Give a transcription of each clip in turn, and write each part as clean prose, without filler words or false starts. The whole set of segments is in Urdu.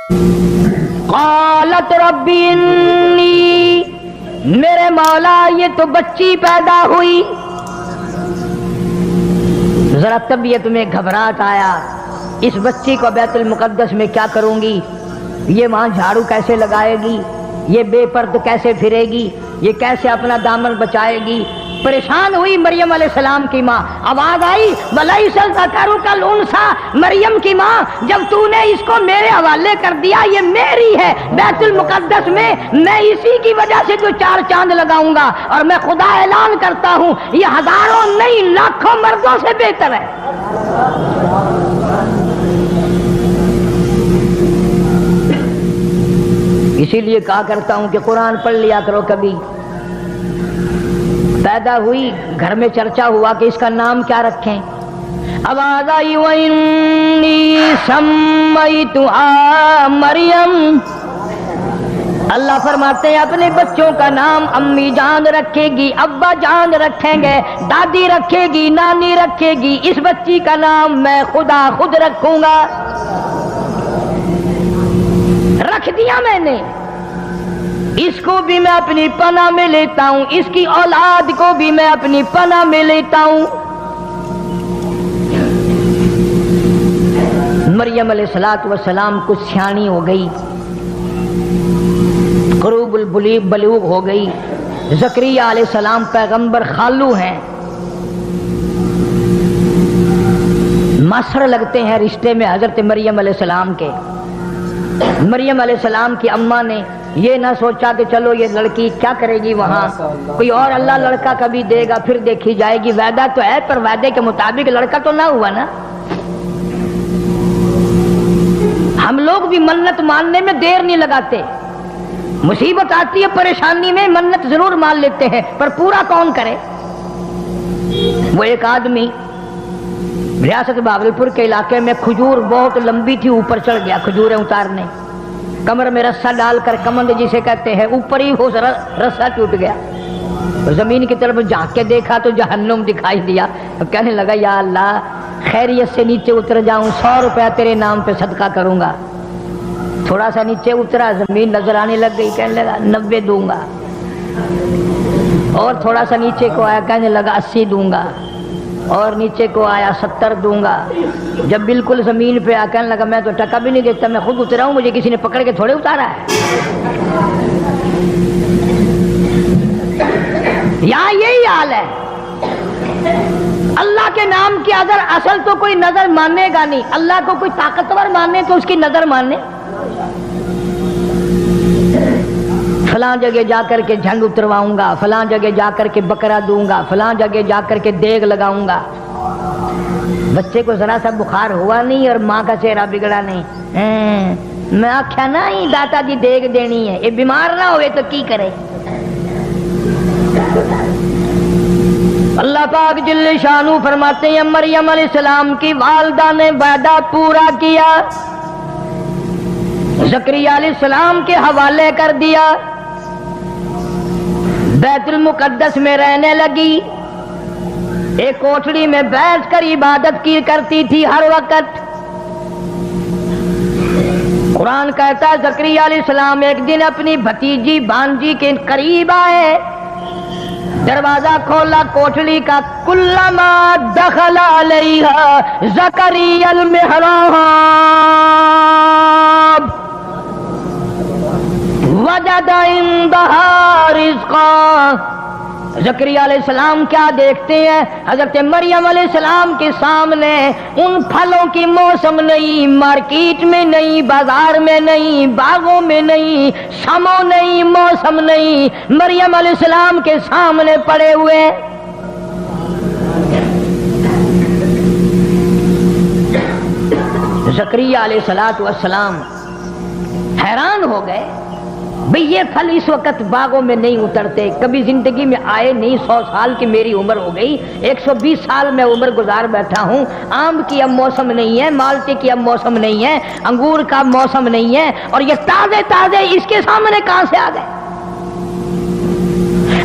قالت ربی انی، میرے مولا یہ تو بچی پیدا ہوئی. ذرا طبیعت میں گھبراہٹ آیا، اس بچی کو بیت المقدس میں کیا کروں گی، یہ وہاں جھاڑو کیسے لگائے گی، یہ بے پرد کیسے پھرے گی، یہ کیسے اپنا دامن بچائے گی. پریشان ہوئی مریم علیہ السلام کی ماں. آواز آئی وَلَيْسَ الذَّكَرُ كَالْأُنثىٰ، مریم کی ماں جب تو نے اس کو میرے حوالے کر دیا، یہ میری ہے، بیت المقدس میں میں اسی کی وجہ سے تو 4 چاند لگاؤں گا، اور میں خدا اعلان کرتا ہوں یہ ہزاروں نہیں لاکھوں مردوں سے بہتر ہے. اسی لیے کہا کرتا ہوں کہ قرآن پڑھ لیا کرو. کبھی پیدا ہوئی، گھر میں چرچا ہوا کہ اس کا نام کیا رکھیں. آواز آئی وَإِنِّي سَمَّيْتُهَا مریم. اللہ فرماتے ہیں اپنے بچوں کا نام امی جان رکھے گی، ابا جان رکھیں گے، دادی رکھے گی، نانی رکھے گی، اس بچی کا نام میں خدا خود رکھوں گا. رکھ دیا میں نے، اس کو بھی میں اپنی پناہ میں لیتا ہوں، اس کی اولاد کو بھی میں اپنی پناہ میں لیتا ہوں. مریم علیہ السلام کچھ سیانی ہو گئی، قروب البلوغ ہو گئی. زکریا علیہ السلام پیغمبر خالو ہیں، ماسڑ لگتے ہیں رشتے میں حضرت مریم علیہ السلام کے. مریم علیہ السلام کی اماں نے یہ نہ سوچا کہ چلو یہ لڑکی کیا کرے گی وہاں، کوئی اور اللہ لڑکا کبھی دے گا پھر دیکھی جائے گی. وعدہ تو ہے پر وعدے کے مطابق لڑکا تو نہ ہوا نا. ہم لوگ بھی منت ماننے میں دیر نہیں لگاتے، مصیبت آتی ہے پریشانی میں منت ضرور مان لیتے ہیں، پر پورا کون کرے. وہ ایک آدمی ریاست بھاگلپور کے علاقے میں کھجور بہت لمبی تھی، اوپر چڑھ گیا کھجوریں اتارنے، کمر میں رسا ڈال کر کمند جسے کہتے ہیں، اوپر ہی وہ رسا ٹوٹ گیا. زمین کی طرف جھانک کے دیکھا تو جہنم دکھائی دیا. اب کہنے لگا یا اللہ خیریت سے نیچے اتر جاؤں، 100 روپیہ تیرے نام پہ صدقہ کروں گا. تھوڑا سا نیچے اترا، زمین نظر آنے لگ گئی، کہنے لگا 90 دوں گا. اور تھوڑا سا نیچے کو آیا، کہنے لگا 80 دوں گا. اور نیچے کو آیا 70 دوں گا. جب بالکل زمین پہ آ، کہنے لگا میں تو ٹکا بھی نہیں دیتا، میں خود اترا ہوں، مجھے کسی نے پکڑ کے تھوڑے اتارا ہے. یہاں یہی حال ہے. اللہ کے نام کی اگر اصل تو کوئی نظر ماننے گا نہیں. اللہ کو کوئی طاقتور ماننے تو اس کی نظر ماننے. فلاں جگہ جا کر کے جھنڈ اترواؤں گا، فلاں جگہ جا کر کے بکرا دوں گا، فلاں جگہ جا کر کے دیگ لگاؤں گا. بچے کو ذرا سا بخار ہوا نہیں اور ماں کا چہرہ بگڑا نہیں. میں آخیا نا ہی داتا جی دیگ دینی ہے، یہ بیمار نہ ہوئے تو کی کرے. اللہ پاک جل شانہ فرماتے ہیں مریم علیہ السلام کی والدہ نے وعدہ پورا کیا، زکریا علیہ السلام کے حوالے کر دیا، بیت المقدس میں رہنے لگی. ایک کوٹھڑی میں بیٹھ کر عبادت کی کرتی تھی ہر وقت. قرآن کہتا ہے زکریا علیہ السلام ایک دن اپنی بھتیجی بانجی کے قریب آئے، دروازہ کھولا کوٹھڑی کا. کلما دخل علیہا زکریا المحراب وجد عندها رزقا. زکریا علیہ السلام کیا دیکھتے ہیں؟ حضرت مریم علیہ السلام کے سامنے ان پھلوں کی موسم نہیں، مارکیٹ میں نہیں، بازار میں نہیں، باغوں میں نہیں، سمو نہیں، موسم نہیں، مریم علیہ السلام کے سامنے پڑے ہوئے. زکریا علیہ السلام حیران ہو گئے، بھئی یہ پھل اس وقت باغوں میں نہیں اترتے، کبھی زندگی میں آئے نہیں. 100 سال کی میری عمر ہو گئی، 120 سال میں عمر گزار بیٹھا ہوں. آم کی اب موسم نہیں ہے، مالٹے کی اب موسم نہیں ہے، انگور کا موسم نہیں ہے، اور یہ تازے تازے اس کے سامنے کہاں سے آ گئے؟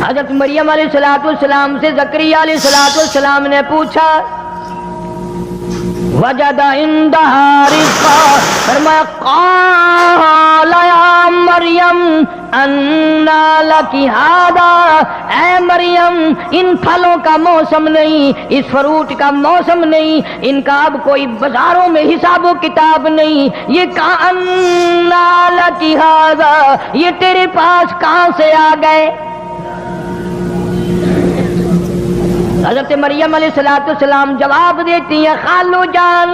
حضرت مریم علیہ السلام سے زکریا علیہ السلام نے پوچھا وجد عندها رزقا، فرمایا قال یا مریم انا لک ھذا، اے مریم ان پھلوں کا موسم نہیں، اس فروٹ کا موسم نہیں، ان کا اب کوئی بازاروں میں حساب و کتاب نہیں، یہ کہاں انا لک ھذا، یہ تیرے پاس کہاں سے آ گئے؟ حضرت مریم علیہ السلام جواب دیتی ہیں خالو جان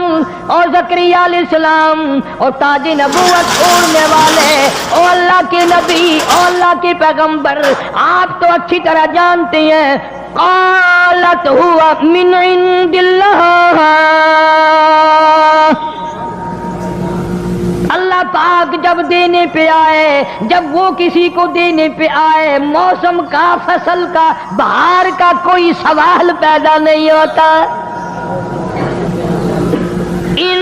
اور زکریا علیہ السلام اور تاج نبوت اوڑھنے والے او اللہ کے نبی او اللہ کے پیغمبر، آپ تو اچھی طرح جانتے ہیں قالت ہوا من عند اللہ، اللہ پاک جب دینے پہ آئے، جب وہ کسی کو دینے پہ آئے، موسم کا، فصل کا، بہار کا کوئی سوال پیدا نہیں ہوتا۔ ان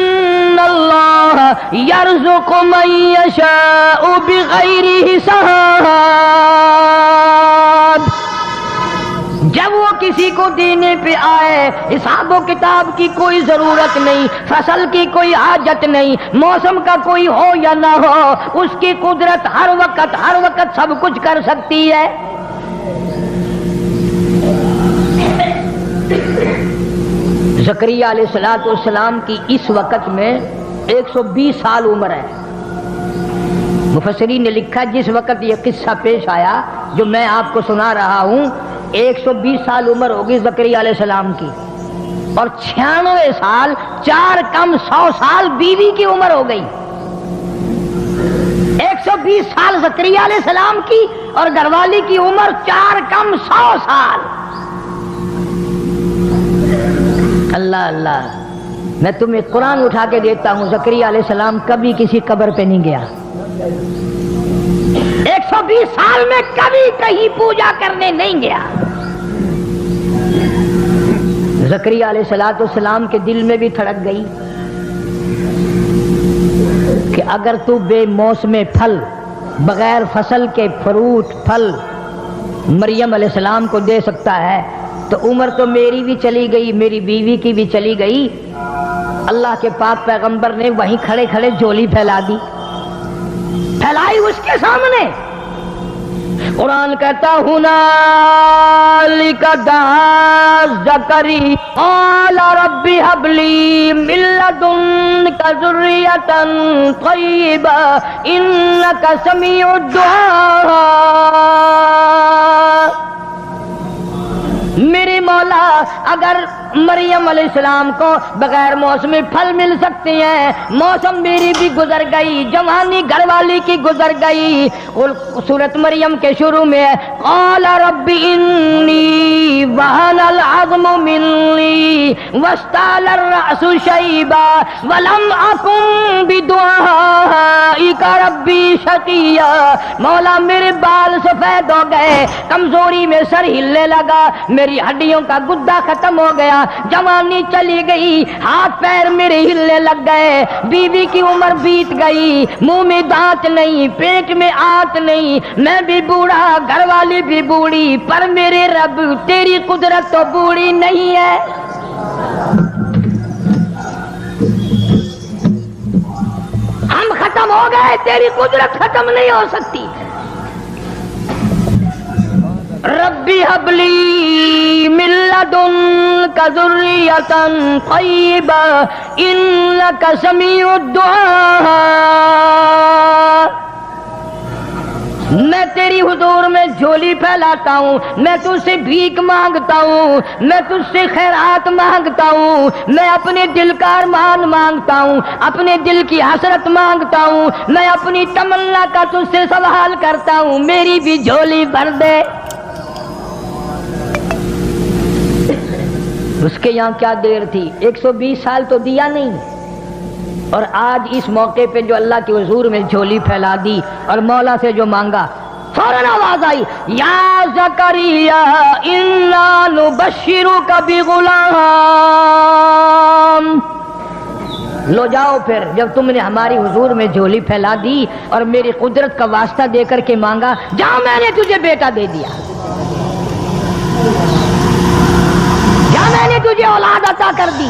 اللہ یرزق من یشاء بغیر حساب، جب وہ کسی کو دینے پہ آئے حساب و کتاب کی کوئی ضرورت نہیں، فصل کی کوئی حاجت نہیں، موسم کا کوئی ہو یا نہ ہو، اس کی قدرت ہر وقت سب کچھ کر سکتی ہے۔ زکریا علیہ السلام کی اس وقت میں 120 سال عمر ہے۔ مفسرین نے لکھا جس وقت یہ قصہ پیش آیا جو میں آپ کو سنا رہا ہوں، 120 سال عمر ہوگی زکریا علیہ السلام کی، اور 96 سال 4 کم 100 سال بیوی کی عمر ہو گئی۔ 120 سال زکریا علیہ السلام کی اور گھر والی کی عمر 4 کم 100 سال۔ اللہ اللہ، میں تمہیں قرآن اٹھا کے دیتا ہوں، زکریا علیہ السلام کبھی کسی قبر پہ نہیں گیا، 120 سال میں کبھی کہیں پوجا کرنے نہیں گیا۔ زکریا علیہ السلام کے دل میں بھی دھڑک گئی کہ اگر تو بے موسم پھل، بغیر فصل کے فروٹ پھل مریم علیہ السلام کو دے سکتا ہے تو عمر تو میری بھی چلی گئی، میری بیوی کی بھی چلی گئی۔ اللہ کے پاک پیغمبر نے وہیں کھڑے کھڑے جھولی پھیلا دی، پھیلائی اس کے سامنے۔ قرآن کہتا ہنالک دعا زکریا قال رب هب لي من لدنك ذرية طيبة إنك سميع الدعاء۔ میرے مولا اگر مریم علیہ السلام کو بغیر موسمی پھل مل سکتے ہیں، موسم میری بھی گزر گئی، جوانی گھر والی کی گزر گئی۔ اور سورۃ مریم کے شروع میں قال رب انی وہن العظم منی واشتعل الرأس شیبا ولم اکن بدعائک ربی شقیا۔ مولا میرے بال سفید ہو گئے، کمزوری میں سر ہلنے لگا، میری ہڈیوں کا گدا ختم ہو گیا، جوانی چلی گئی، ہاتھ پیر میرے ہلنے لگ گئے، بیوی کی عمر بیت گئی، منہ میں دانت نہیں، پیٹ میں آنت نہیں، میں بھی بوڑھا، گھر والی بھی بوڑھی، پر میرے رب تیری قدرت تو بوڑھی نہیں ہے۔ ہم ختم ہو گئے، تیری قدرت ختم نہیں ہو سکتی۔ ربی حب لی من لدنک ذریۃ طیبہ انک سمیع الدعاء۔ میں تیری حضور میں جھولی پھیلاتا ہوں، میں تجھ سے بھیک مانگتا ہوں، میں تجھ سے خیرات مانگتا ہوں، میں اپنے دل کا ارمان مانگتا ہوں، اپنے دل کی حسرت مانگتا ہوں، میں اپنی تمنا کا تجھ سے سوال کرتا ہوں، میری بھی جھولی بھر دے۔ اس کے یہاں کیا دیر تھی، 120 سال تو دیا نہیں، اور آج اس موقع پہ جو اللہ کے حضور میں جھولی پھیلا دی اور مولا سے جو مانگا، فوراً آواز آئی یا زکریا انا نبشرک بغلام۔ لو جاؤ پھر، جب تم نے ہماری حضور میں جھولی پھیلا دی اور میری قدرت کا واسطہ دے کر کے مانگا، جاؤ میں نے تجھے بیٹا دے دیا، میں نے تجھے اولاد عطا کر دی۔